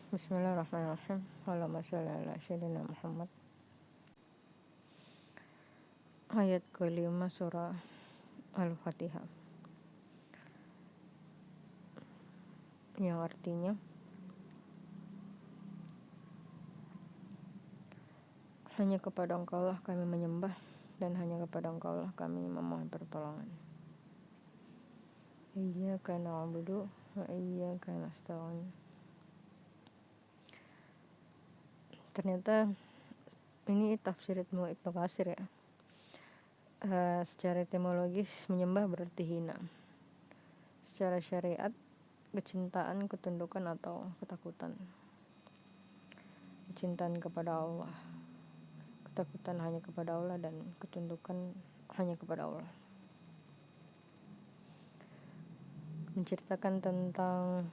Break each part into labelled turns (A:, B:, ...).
A: Bismillahirrahmanirrahim. Allahumma sholli ala sayyidina Muhammad. Ayat kelima surah Al-Fatihah, yang artinya hanya kepada Engkau lah kami menyembah dan hanya kepada Engkau lah kami memohon pertolongan. Iyyaka na'budu wa iyyaka nasta'in. Ternyata ini tafsir Ibnu Katsir ya. Secara etimologis menyembah berarti hina. Secara syariat kecintaan, ketundukan atau ketakutan. Kecintaan kepada Allah, ketakutan hanya kepada Allah, dan ketundukan hanya kepada Allah. Menceritakan tentang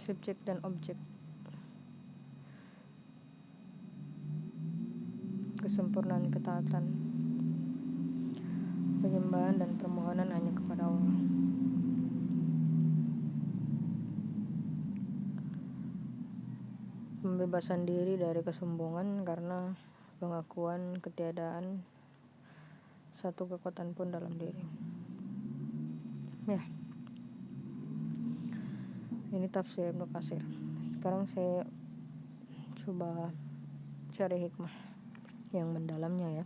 A: subjek dan objek, kesempurnaan ketaatan, penyembahan dan permohonan hanya kepada Allah. Pembebasan diri dari kesombongan karena pengakuan ketiadaan satu kekuatan pun dalam diri. Ya, ini tafsir Ibnu Katsir. Sekarang saya coba cari hikmah yang mendalamnya ya.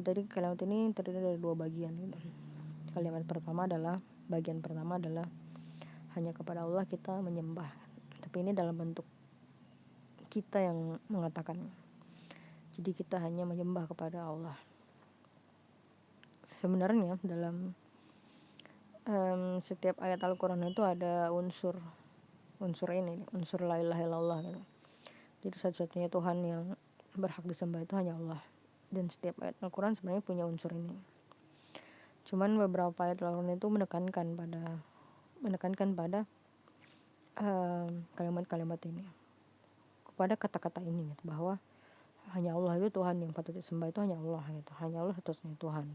A: Dari kalimat ini terdiri dari dua bagian gitu. Bagian pertama adalah hanya kepada Allah kita menyembah, tapi ini dalam bentuk kita yang mengatakan. Jadi kita hanya menyembah kepada Allah. Sebenarnya dalam setiap ayat Al-Quran itu ada unsur la ilaha illallah gitu. Jadi satu-satunya Tuhan yang berhak disembah itu hanya Allah. Dan setiap ayat Al-Quran sebenarnya punya unsur ini. Cuman beberapa ayat Al-Quran itu menekankan pada kalimat-kalimat ini, kepada kata-kata ini gitu, bahwa hanya Allah itu Tuhan yang patut disembah, itu hanya Allah gitu. Hanya Allah satu-satunya Tuhan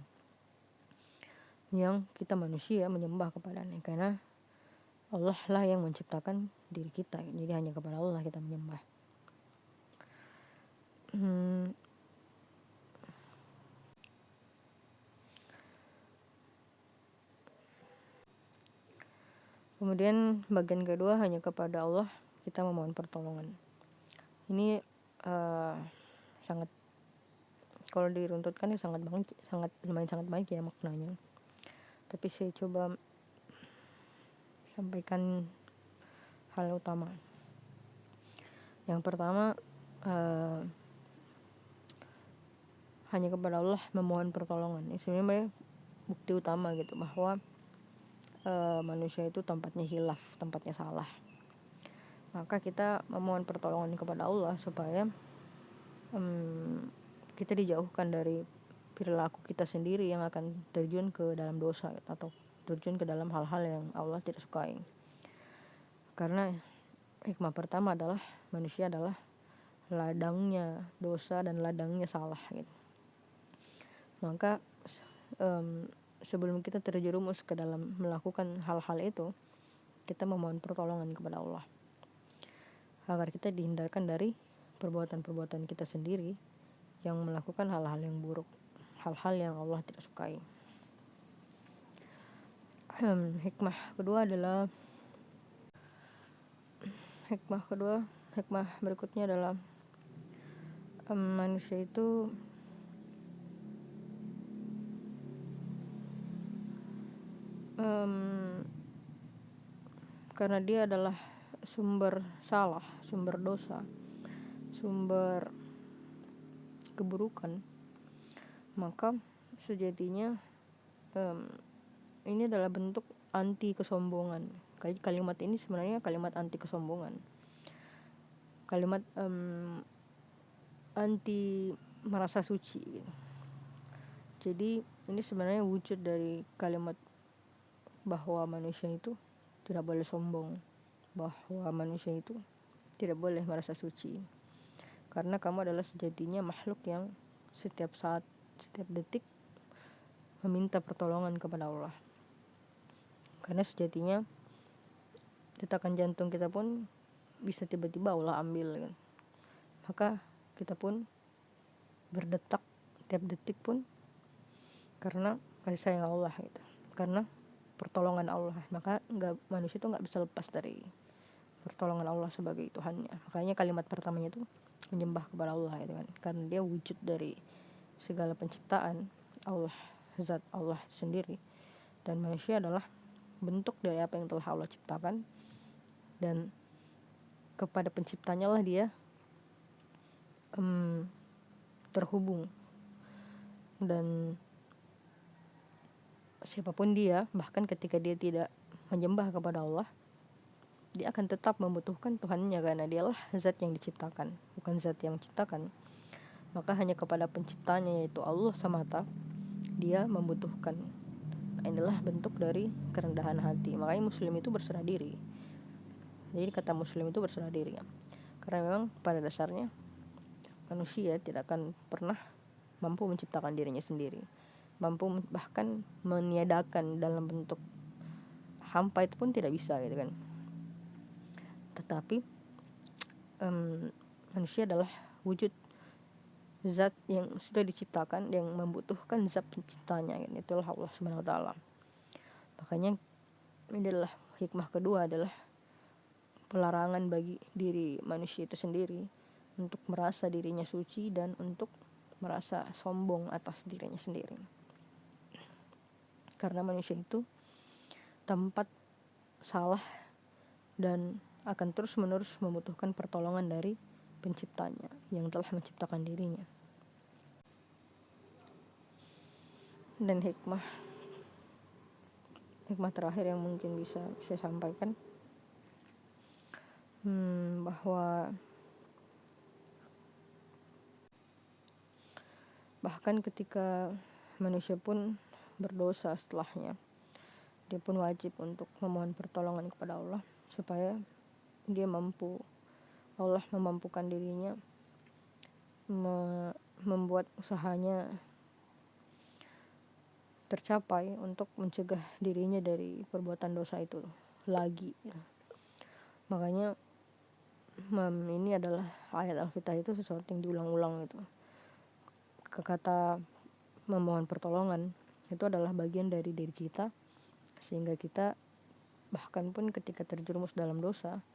A: yang kita manusia menyembah kepadanya, karena Allah lah yang menciptakan diri kita. Jadi hanya kepada Allah kita menyembah. Kemudian bagian kedua, hanya kepada Allah kita memohon pertolongan. Ini sangat, kalau diruntutkan ya sangat banyak ya maknanya. Tapi saya coba sampaikan hal utama. Yang pertama, hanya kepada Allah memohon pertolongan. Ini sebenarnya bukti utama gitu, bahwa manusia itu tempatnya hilaf, tempatnya salah. Maka kita memohon pertolongan kepada Allah supaya kita dijauhkan dari perilaku kita sendiri yang akan terjun ke dalam dosa atau terjun ke dalam hal-hal yang Allah tidak sukai. Karena hikmah pertama adalah manusia adalah ladangnya dosa dan ladangnya salah gitu. Maka sebelum kita terjerumus ke dalam melakukan hal-hal itu, kita memohon pertolongan kepada Allah agar kita dihindarkan dari perbuatan-perbuatan kita sendiri yang melakukan hal-hal yang buruk, hal-hal yang Allah tidak sukai. Hikmah berikutnya adalah manusia itu karena dia adalah sumber salah, sumber dosa, sumber keburukan, maka sejatinya ini adalah bentuk anti kesombongan. Kalimat ini sebenarnya kalimat anti kesombongan, kalimat anti merasa suci gitu. Jadi ini sebenarnya wujud dari kalimat bahwa manusia itu tidak boleh sombong, bahwa manusia itu tidak boleh merasa suci, karena kamu adalah sejatinya makhluk yang setiap saat, setiap detik meminta pertolongan kepada Allah. Karena sejatinya detakan jantung kita pun bisa tiba-tiba Allah ambil kan. Maka kita pun berdetak tiap detik pun karena kasih sayang Allah gitu. Karena pertolongan Allah. Maka manusia itu nggak bisa lepas dari pertolongan Allah sebagai Tuhannya. Makanya kalimat pertamanya itu menyembah kepada Allah gitu kan. Karena dia wujud dari segala penciptaan Allah, zat Allah sendiri, dan manusia adalah bentuk dari apa yang telah Allah ciptakan, dan kepada penciptanya lah dia terhubung. Dan siapapun dia, bahkan ketika dia tidak menyembah kepada Allah, dia akan tetap membutuhkan Tuhannya karena dialah zat yang diciptakan, bukan zat yang menciptakan. Maka hanya kepada penciptanya yaitu Allah semata dia membutuhkan. Inilah bentuk dari kerendahan hati. Makanya muslim itu berserah diri. Jadi kata muslim itu berserah diri ya. Karena memang pada dasarnya manusia tidak akan pernah mampu menciptakan dirinya sendiri, mampu bahkan meniadakan dalam bentuk hampa itu pun tidak bisa gitu kan. Tetapi manusia adalah wujud zat yang sudah diciptakan, yang membutuhkan zat penciptanya, gitu. Itulah Allah Subhanahu wa taala. Makanya ini adalah hikmah kedua, adalah pelarangan bagi diri manusia itu sendiri untuk merasa dirinya suci dan untuk merasa sombong atas dirinya sendiri. Karena manusia itu tempat salah dan akan terus-menerus membutuhkan pertolongan dari penciptanya yang telah menciptakan dirinya. Dan hikmah terakhir yang mungkin bisa saya sampaikan, bahwa bahkan ketika manusia pun berdosa setelahnya, dia pun wajib untuk memohon pertolongan kepada Allah supaya dia Allah memampukan dirinya membuat usahanya tercapai untuk mencegah dirinya dari perbuatan dosa itu lagi. Makanya ini adalah ayat Al-Fatihah itu sesuatu yang diulang-ulang gitu. Kata memohon pertolongan itu adalah bagian dari diri kita, sehingga kita bahkan pun ketika terjerumus dalam dosa,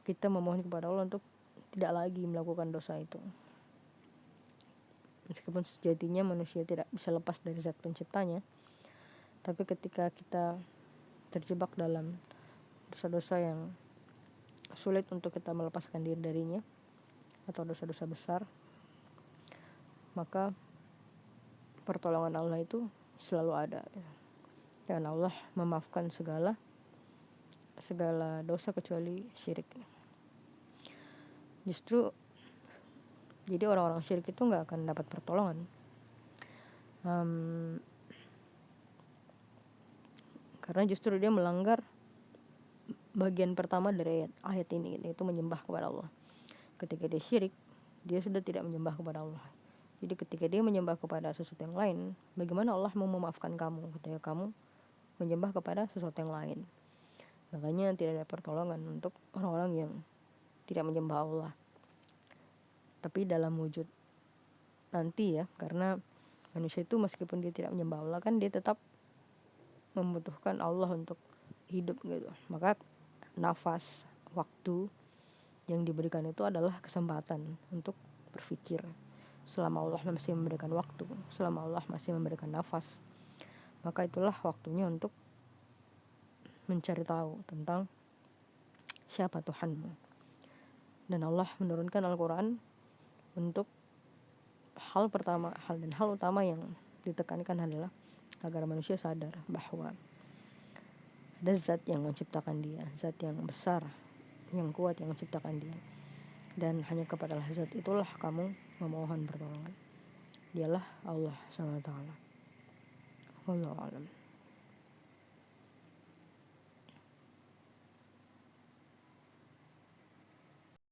A: kita memohon kepada Allah untuk tidak lagi melakukan dosa itu. Meskipun sejatinya manusia tidak bisa lepas dari zat penciptanya, tapi ketika kita terjebak dalam dosa-dosa yang sulit untuk kita melepaskan diri darinya, atau dosa-dosa besar, maka pertolongan Allah itu selalu ada. Dan Allah memaafkan segala dosa kecuali syirik. Justru jadi orang-orang syirik itu gak akan dapat pertolongan. Karena justru dia melanggar bagian pertama dari ayat ini, yaitu menyembah kepada Allah. Ketika dia syirik, dia sudah tidak menyembah kepada Allah. Jadi ketika dia menyembah kepada sesuatu yang lain, bagaimana Allah mau memaafkan kamu ketika kamu menyembah kepada sesuatu yang lain? Makanya tidak ada pertolongan untuk orang-orang yang tidak menyembah Allah. Tapi dalam wujud nanti ya, karena manusia itu meskipun dia tidak menyembah Allah kan dia tetap membutuhkan Allah untuk hidup gitu. Maka nafas, waktu yang diberikan itu adalah kesempatan untuk berpikir. Selama Allah masih memberikan waktu, selama Allah masih memberikan nafas, maka itulah waktunya untuk mencari tahu tentang siapa Tuhanmu. Dan Allah menurunkan Al-Quran untuk hal utama yang ditekankan adalah agar manusia sadar bahwa ada zat yang menciptakan dia, zat yang besar, yang kuat yang menciptakan dia, dan hanya kepada zat itulah kamu memohon pertolongan. Dialah Allah SWT. Wallahu a'lam.